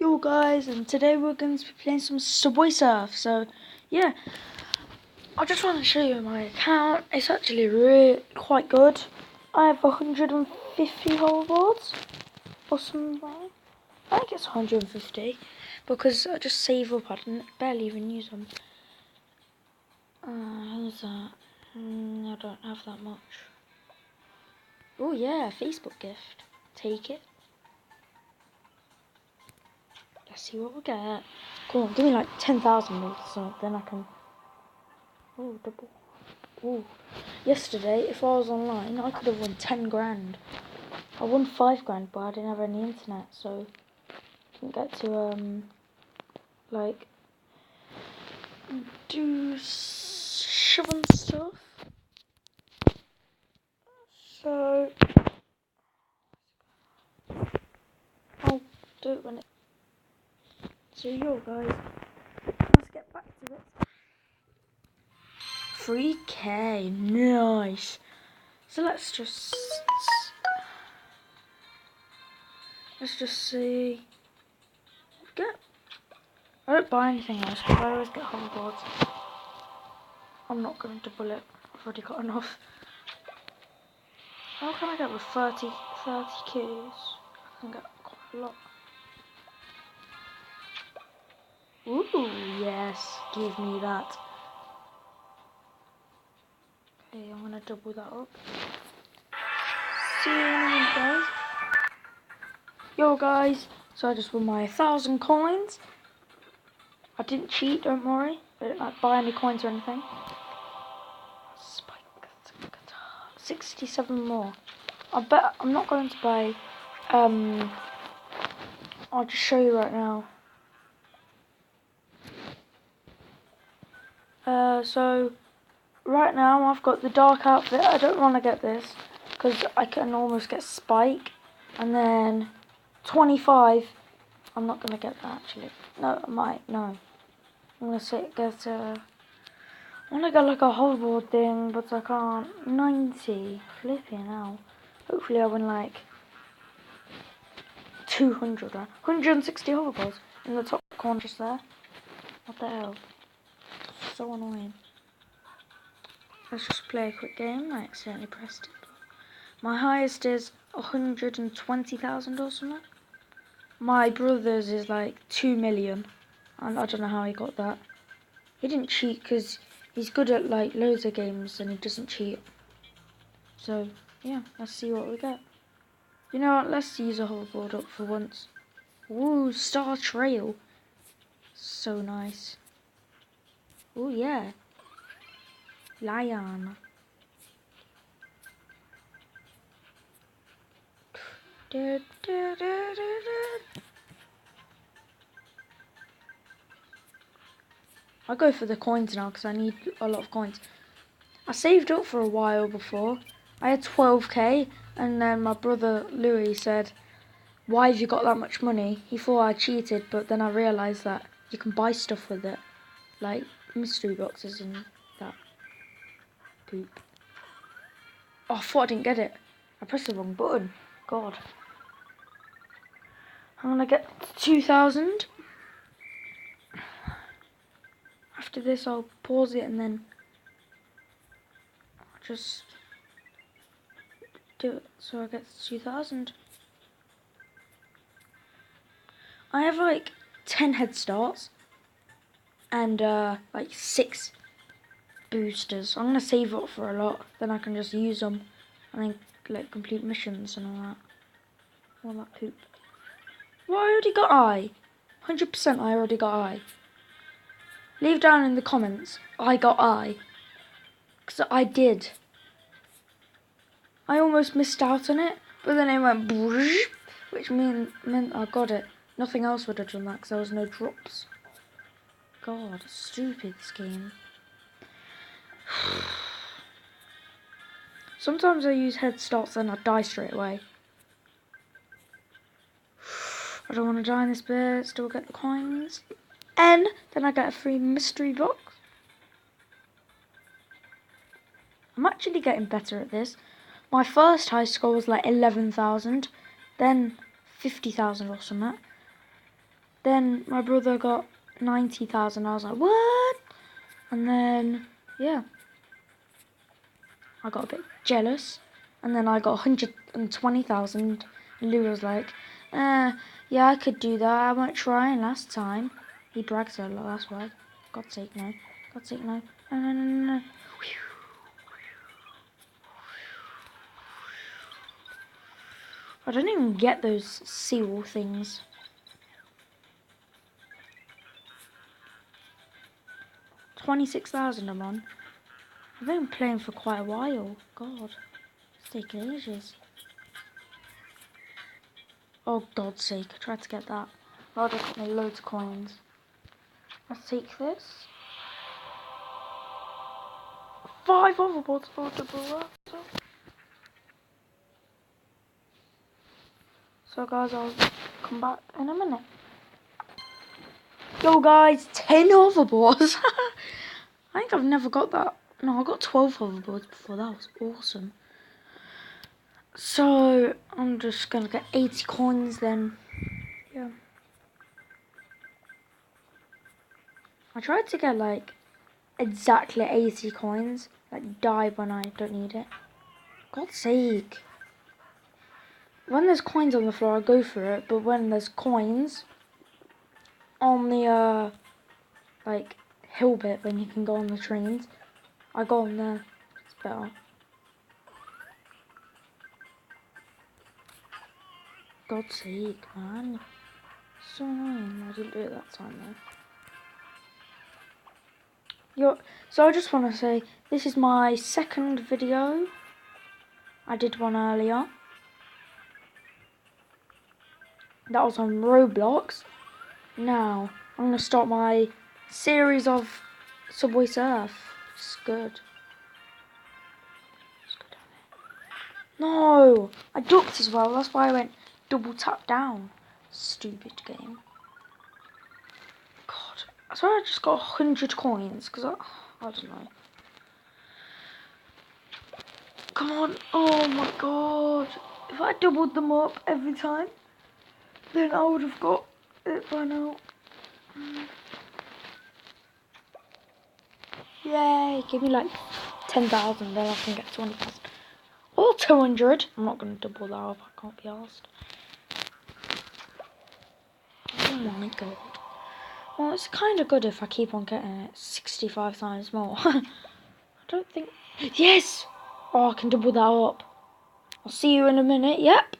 Yo guys, and today we're going to be playing some Subway Surf. So yeah, I just want to show you my account. It's actually quite good. I have 150 hoverboards or something. I think it's 150 because I just save up. I barely even use them. Who's that? I don't have that much. Oh yeah, Facebook gift. Take it. Let's see what we get. Come on, give me like 10,000 or something, then I can. Oh, double. Oh, yesterday, if I was online, I could have won 10 grand. I won 5 grand, but I didn't have any internet, so I didn't get to like do shoving stuff. So I'll do it when it. So yo guys, let's get back to it. 3K, nice. So let's just see. I don't buy anything else because I always get hoverboards. I'm not going to double it. I've already got enough. How can I get with 30 keys? I can get quite a lot. Ooh, yes, give me that. Okay, I'm gonna double that up. See you in a minute, guys. Yo, guys. So I just won my 1,000 coins. I didn't cheat, don't worry. I didn't like buy any coins or anything. Spike, 67 more. I bet I'm not going to buy. I'll just show you right now. So right now I've got the dark outfit. I don't want to get this because I can almost get Spike, and then 25. I'm not gonna get that actually. No, I might. No, I'm gonna get. I want to get like a hoverboard thing, but I can't. 90. Flipping hell. Hopefully I win like 200. 160 hoverboards in the top corner just there. What the hell? So annoying. Let's just play a quick game. I accidentally pressed it. My highest is 120,000 or something. My brother's is like 2 million. And I don't know how he got that. He didn't cheat because he's good at like loads of games and he doesn't cheat. So yeah, let's see what we get. You know what? Let's use a hoverboard up for once. Ooh, Star Trail. So nice. Ooh yeah. Lion. I'll go for the coins now because I need a lot of coins. I saved up for a while before. I had 12k and then my brother Louis said, "Why have you got that much money?" He thought I cheated, but then I realised that you can buy stuff with it. Like mystery boxes and that poop. Oh, I thought I didn't get it. I pressed the wrong button. God. I'm gonna get 2,000. After this I'll pause it and then I'll just do it so I get 2,000. I have like 10 head starts and like 6 boosters. I'm gonna save up for a lot, then I can just use them and then like complete missions and all that poop. Well, I already got I. 100% I already got I. Leave down in the comments, I got I. Because I did. I almost missed out on it, but then it went brrrr, which meant I got it. Nothing else would have done that because there was no drops. God, stupid this game. Sometimes I use head starts and I die straight away. I don't want to die in this bit, still get the coins. And then I get a free mystery box. I'm actually getting better at this. My first high score was like 11,000, then 50,000 or something. Then my brother got 90,000. I was like, what? And then, yeah, I got a bit jealous. And then I got 120,000. And Lou was like, yeah, I could do that. I went trying last time. He brags a lot, that's why. God's sake, no. God's sake, no. No, no, no, no, no. I don't even get those seal things. 26,000 I'm on. I've been playing for quite a while. God, it's taking ages. Oh, God's sake, I tried to get that. God, I got me loads of coins. Let's take this. 5 overboards for double that. So guys, I'll come back in a minute. Yo guys, 10 overboards. I think I've never got that. No, I got 12 overboards before. That was awesome. So I'm just gonna get 80 coins then. Yeah. I tried to get like exactly 80 coins. Like die when I don't need it. God's sake. When there's coins on the floor I go for it, but when there's coins on the like hill bit when you can go on the trains, I go on there. It's better. God's sake, man. So annoying. I didn't do it that time though. So I just want to say, this is my second video. I did one earlier. That was on Roblox. Now, I'm going to start my series of Subway Surf. It's good. Let's go down here. No! I ducked as well. That's why I went double tap down. Stupid game. God. I swear I just got 100 coins. Because I don't know. Come on. Oh my god. If I doubled them up every time, then I would have got it by now. Yay. Give me like 10,000, then I can get 20,000. Or 200. I'm not going to double that up. I can't be asked. Oh my god. Well, it's kind of good if I keep on getting it 65 times more. I don't think... Yes! Oh, I can double that up. I'll see you in a minute. Yep.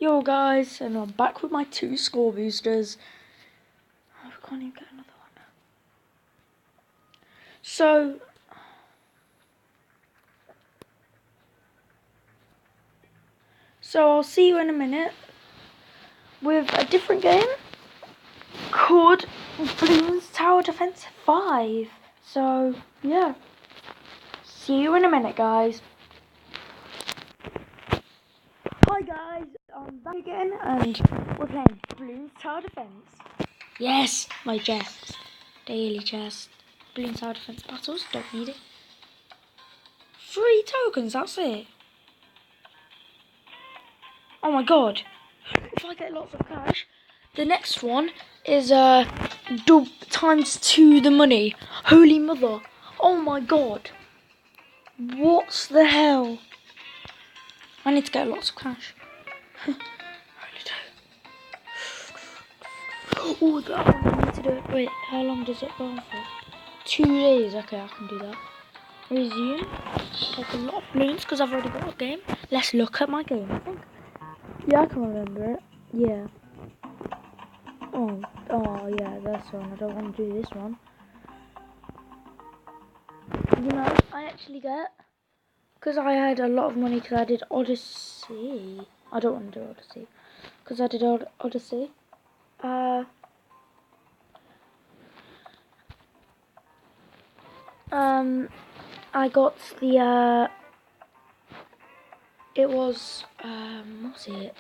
Yo, guys. And I'm back with my 2 score boosters. Oh, we can't even get another one. So I'll see you in a minute with a different game called Bloons Tower Defense 5. So, yeah. See you in a minute, guys. Hi, guys. I'm back again, and we're playing Bloons Tower Defense. Yes, my chest. Daily chest. Bloons Tower Defense battles. Don't need it. 3 tokens, that's it. Oh my god. If I get lots of cash, the next one is times 2 the money. Holy mother. Oh my god. What the hell? I need to get lots of cash. I really do. Oh, that one I need to do it. Wait, how long does it go on for? 2 days. Okay, I can do that. Resume. Take a lot of balloons because I've already got a game. Let's look at my game, I think. Yeah, I can remember it. Yeah. Oh yeah, this one. I don't want to do this one. You know, I actually get, because I had a lot of money because I did Odyssey. I don't want to do Odyssey because I did Odyssey. I got the it was what's it?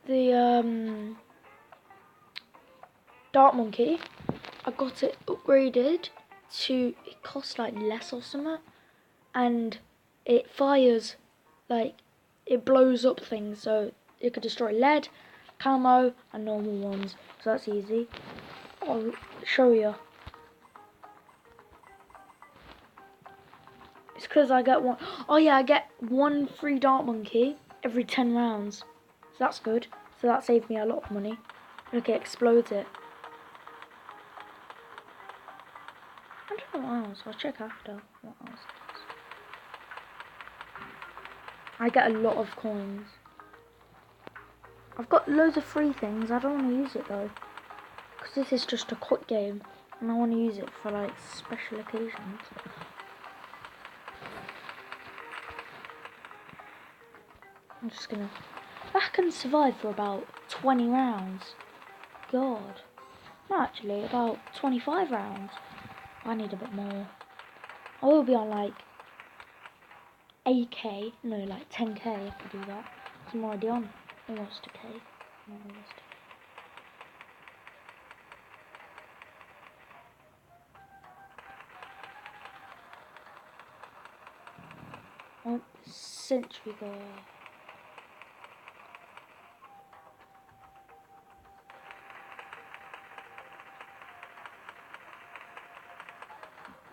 The Dart Monkey. I got it upgraded to, it costs like less or something, and it fires, like it blows up things, so it could destroy lead, camo and normal ones, so that's easy. I'll show you. It's because I get one. Oh yeah, I get one free dart monkey every 10 rounds. So that's good. So that saved me a lot of money. Look, it explodes it. I don't know what else. I'll check after what else. I get a lot of coins. I've got loads of free things. I don't want to use it though, because this is just a quick game, and I want to use it for like special occasions. I'm just gonna. I can survive for about 20 rounds. God. No, actually, about 25 rounds. I need a bit more. I will be on like 8k, no, like 10k if I do that. So I'm already on almost a k. Almost. Oh, century goal.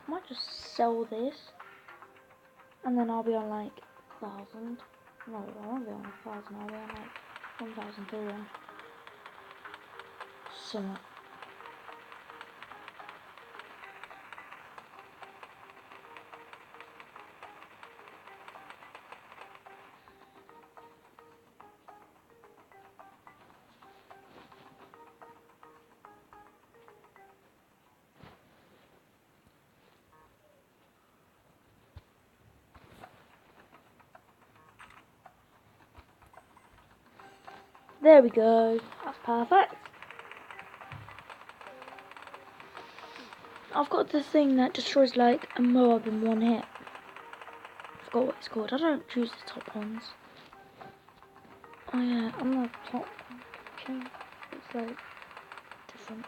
I might just sell this, and then I'll be on like 1,000. No, I won't be on 1,000. I'll be on like 1,300. Something. There we go. That's perfect. I've got the thing that destroys like a mob in one hit. I forgot what it's called. I don't choose the top ones. Oh yeah, I'm the top. Okay, it's like different.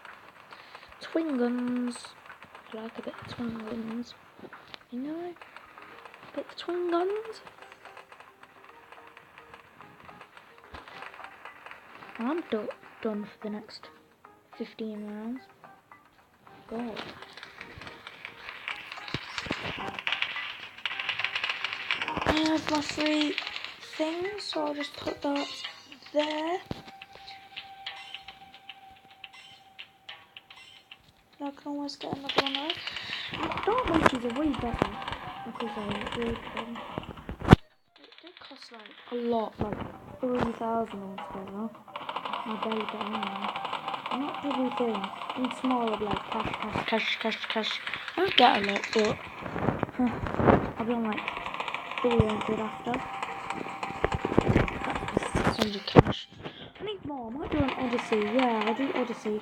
Twin guns. I like a bit of twin guns. You know, a bit of twin guns. I'm done for the next 15 rounds. God. I have my 3 things, so I'll just put that there. I can always get another one out. Dart monkeys are way better because they're really fun. They cost like a lot, like 3,000 altogether. I barely get in there. Not everything. In small of like cash. I don't get a lot, but I'll be on like 300 after. That's 600 cash. I need more. I might do an Odyssey. Yeah, I'll do Odyssey.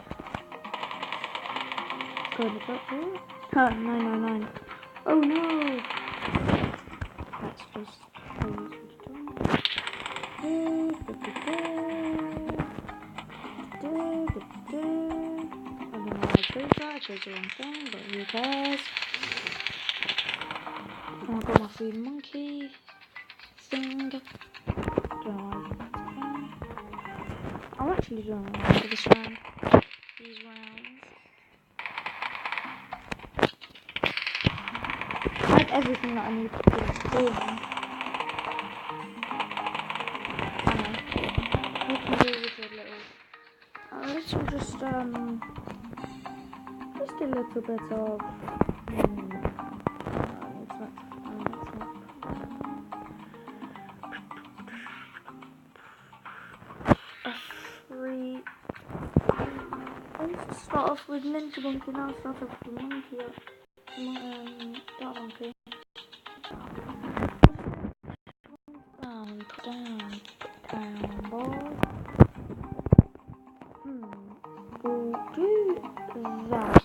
Go to the platform. 999. Oh no! Let's just close the door. I don't know why I chose that. I chose the wrong thing, but who cares? And I've got my free monkey thing. Don't know why. I'm actually doing alright for this round. These rounds. I have everything that I need to do. What can do with a little? Let's just a little bit of. Let's start off with Ninja Monkey now. Start off with Monkey. Dart Monkey. Put down, ball. We'll do that.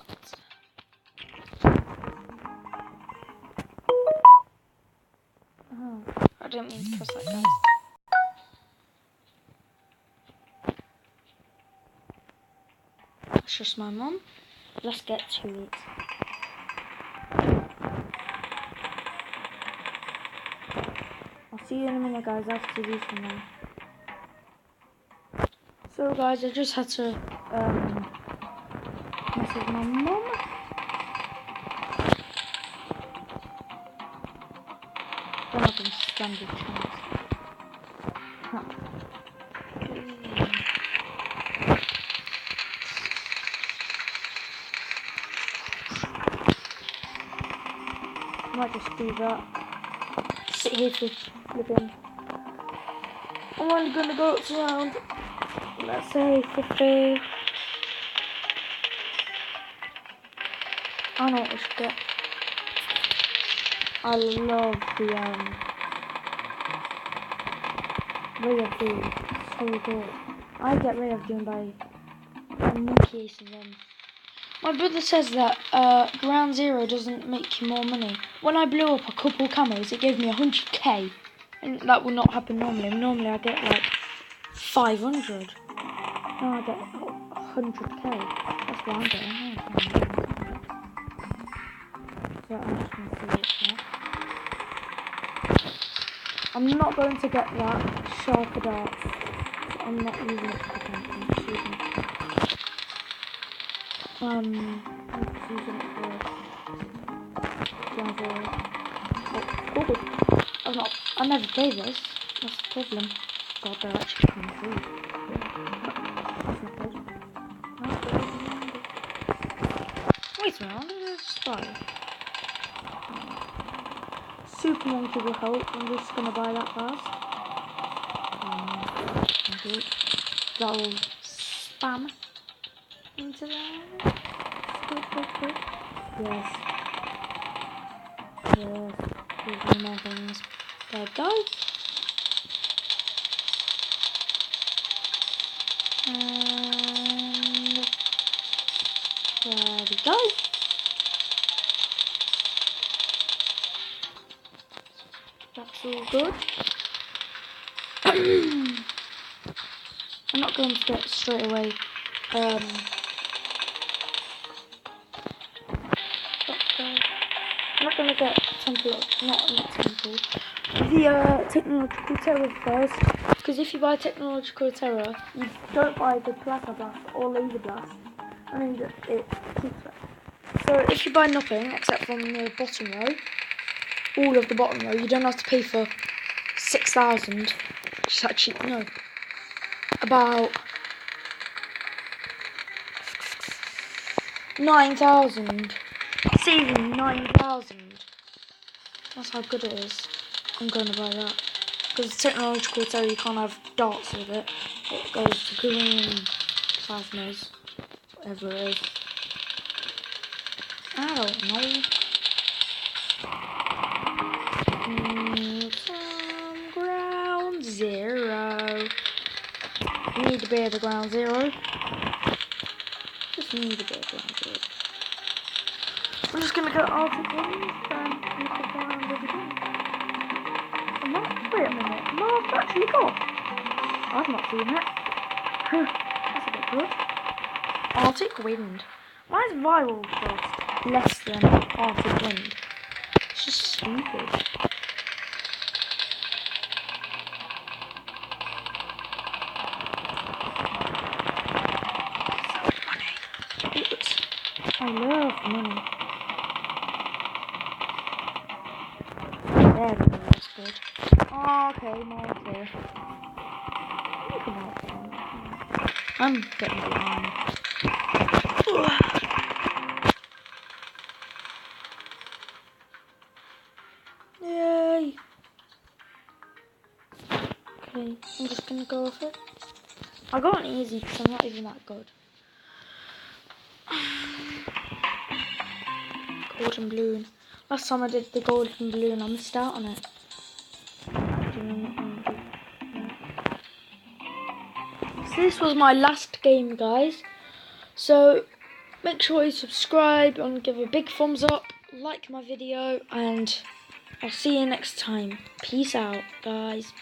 I didn't mean to press that, guys. That's just my mum. Let's get to it. I'll see you in a minute, guys. After these from now. So guys, I just had to message my mum. Don't have a standard chance. Huh. Might just do that. Sit here for living. I'm only gonna go up to around, let's say 50. I know what I should get. I love the Ray of Doom. So good. I get Ray of Doom by initiating them. My brother says that Ground Zero doesn't make you more money. When I blew up a couple camos, it gave me 100k. And that would not happen normally. Normally I get like 500. Now I get 100k. That's what I'm getting. So I'm just going to see what's there. I'm not going to get that sharper darts. I'm not using it for anything. I'm just using it. I'm just using it for Ground Zero. Oh, I never play this. That's the problem. God, they're actually coming through. That's not good. Wait a minute, I'm gonna start. Super Monkey will help. I'm just gonna buy that fast. That will spam into there. Good. Yes. There's more things. There we go. And there we go. That's all good. I'm not going to get straight away. I'm not going to get temple, not temple. The technological terror first, because if you buy technological terror, you don't buy the plasma blast or laser blast. I mean, it keeps it. So if you buy nothing except from the bottom row, all of the bottom row, you don't have to pay for 6,000. Which is actually no, about 9,000. Saving 9,000. That's how good it is. I'm going to buy that. Because technological terror, you can't have darts with it. It goes to green plasmas, whatever it is. I don't know. Some Ground Zero. You need to be at the Ground Zero. Just need to be at Ground Zero. I'm just gonna go Arctic Winds and look around everything. Wait a minute, Mars actually got? I've not seen it. That's a bit good. Arctic Wind. Why is Viral Frost less than Arctic Wind? It's just stupid. I love money. There we go, that's good. Oh, okay, more here. Come on. I'm getting behind. Yay! Okay, I'm just gonna go off it. I got an easy because I'm not even that good. Golden balloon. Last time I did the golden balloon, I missed out on it. So this was my last game, guys. So make sure you subscribe and give a big thumbs up, like my video, and I'll see you next time. Peace out, guys.